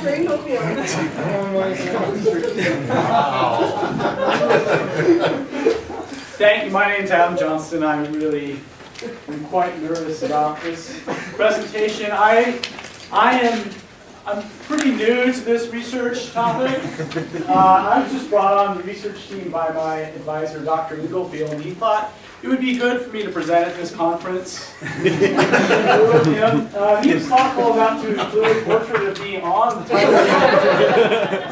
Dr. Inglefield. Thank you. My name's Adam Johnston. I'm quite nervous about this presentation. I'm pretty new to this research topic. I was just brought on the research team by my advisor, Dr. Inglefield, and he thought it would be good for me to present at this conference. He was thoughtful enough to include a portrait of me on the title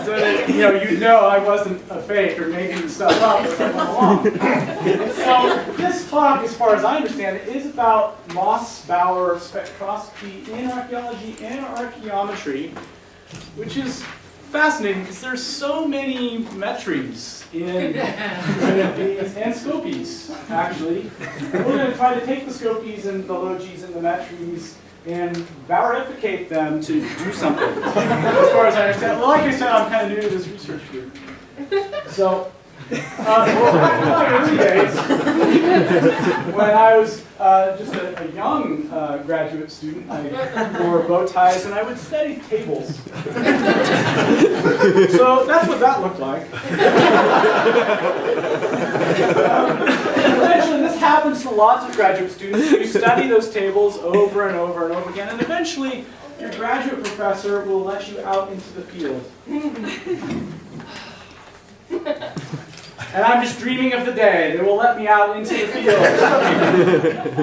so that you'd know I wasn't a fake or making stuff up as I went along. So this talk, as far as I understand it, is about Moss-Bauer spectroscopy in archaeology and archaeometry, which is fascinating because there's so many metries in and scopies, actually. We're going to try to take the scopies and the logies and the metries and Bauerificate them to do something, as far as I understand. Well, like I said, I'm kind of new to this research group. So, back in my early days, when I was just a young graduate student, I wore bow ties and I would study tables. So that's what that looked like. Eventually, this happens to lots of graduate students. You study those tables over and over and over again, and eventually your graduate professor will let you out into the field. And I'm just dreaming of the day they will let me out into the field.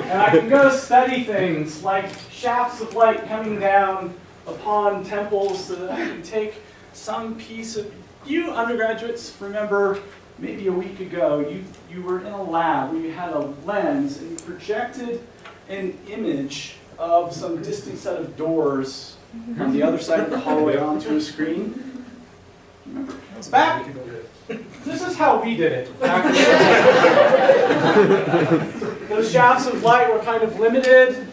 And I can go study things like shafts of light coming down upon temples so that I can take some piece of... You undergraduates remember maybe a week ago, you were in a lab where you had a lens and you projected an image of some distant set of doors on the other side of the hallway onto a screen. Remember? Back. This is how we did it. Those shafts of light were kind of limited.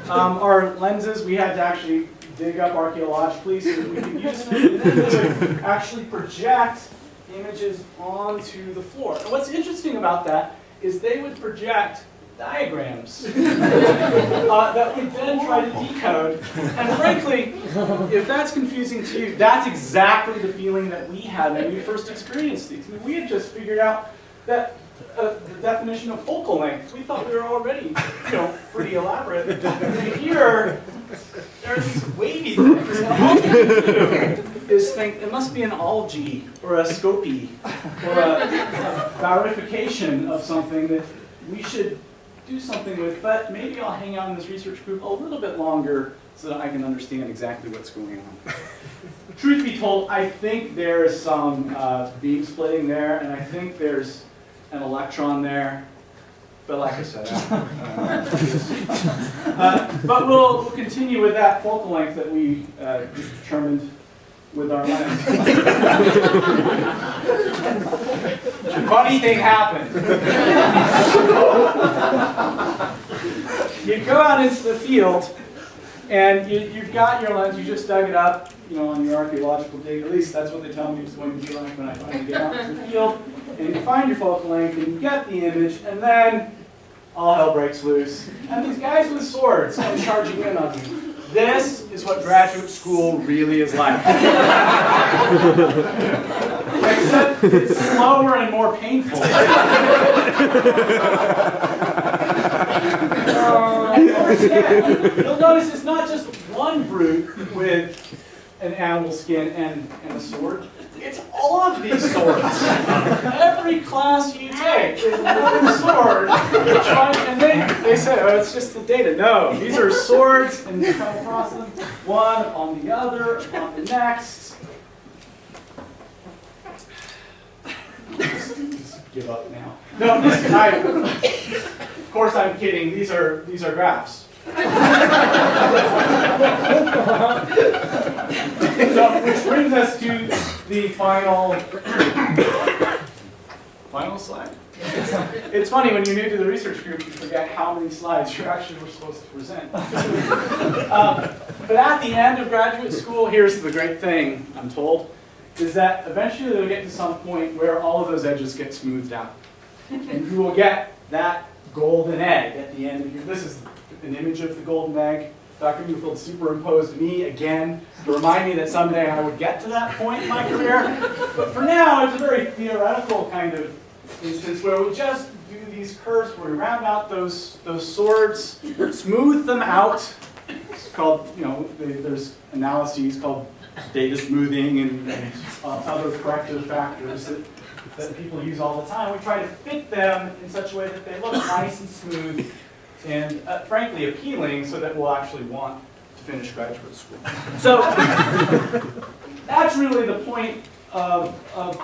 Our lenses, we had to actually dig up archaeologically so that we could use them. And then they would actually project images onto the floor. And what's interesting about that is they would project diagrams that we then try to decode. And frankly, if that's confusing to you, that's exactly the feeling that we had when we first experienced these. I mean, we had just figured out that the definition of focal length. We thought we were already, pretty elaborate. And here, there are these wavy things. And all you can do is think it must be an algae or a scopy or a Bauerification of something that we should do something with, but maybe I'll hang out in this research group a little bit longer so that I can understand exactly what's going on. Truth be told, I think there's some beam splitting there, and I think there's an electron there, but like I said, but we'll continue with that focal length that we just determined with our lens. Funny thing happened. You go out into the field, and you've got your lens. You just dug it up, on your archaeological dig. At least that's what they tell me it's going to be like when I finally get out into the field. And you find your focal length, and you get the image, and then all hell breaks loose. And these guys with swords come charging in on you. This is what graduate school really is like. Except it's slower and more painful. You'll notice it's not just one brute with an animal skin and a sword. It's all of these swords. Every class you take is one sword. And they say, oh, it's just the data. No, these are swords, and you come across them, one on the other, on the next. Just give up now. No, of course I'm kidding. These are graphs. So, which brings us to the final slide. It's funny, when you're new to the research group, you forget how many slides you actually were supposed to present. But at the end of graduate school, here's the great thing, I'm told, is that eventually they'll get to some point where all of those edges get smoothed out. And you will get that golden egg at the end of your... This is an image of the golden egg. Dr. Inglefield superimposed me again to remind me that someday I would get to that point in my career. But for now, it's a very theoretical kind of instance where we just do these curves where we round out those swords, smooth them out. It's called, there's analyses called data smoothing and other corrective factors that people use all the time. We try to fit them in such a way that they look nice and smooth and frankly appealing so that we'll actually want to finish graduate school. So that's really the point of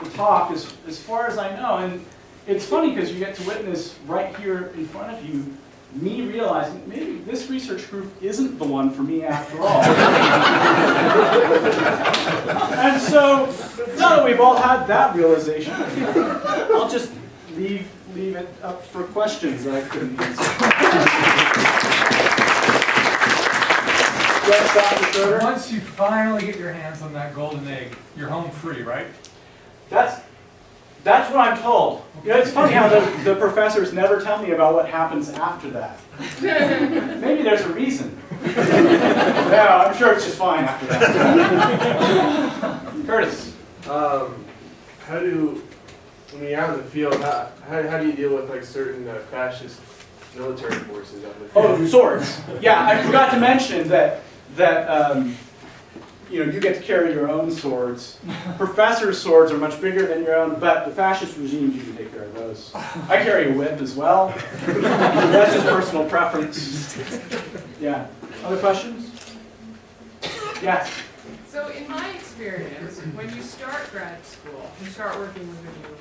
the talk as far as I know. And it's funny because you get to witness right here in front of you me realizing maybe this research group isn't the one for me after all. And so now that we've all had that realization, I'll just leave it up for questions that I couldn't answer. Yes, Dr. Schroeder? Once you finally get your hands on that golden egg, you're home free, right? That's what I'm told. It's funny how the professors never tell me about what happens after that. Maybe there's a reason. Yeah, I'm sure it's just fine after that. Curtis. When you're out in the field, how do you deal with like certain fascist military forces out in the field? Oh, swords. Yeah, I forgot to mention that you get to carry your own swords. Professors' swords are much bigger than your own, but the fascist regimes, you can take care of those. I carry a whip as well. That's just personal preference. Yeah. Other questions? Yes. So in my experience, when you start grad school, you start working with a new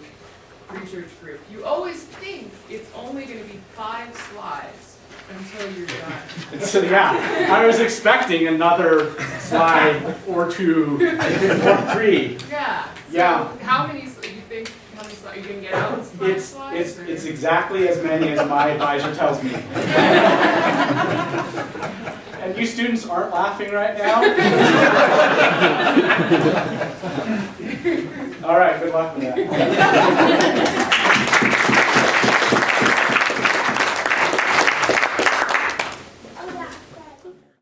research group, you always think it's only going to be 5 slides until you're done. So yeah, I was expecting another slide or 2 or 3. Yeah. So Yeah. how many slides are you going to get out in 5 slides? It's exactly as many as my advisor tells me. And you students aren't laughing right now? All right, good luck with that.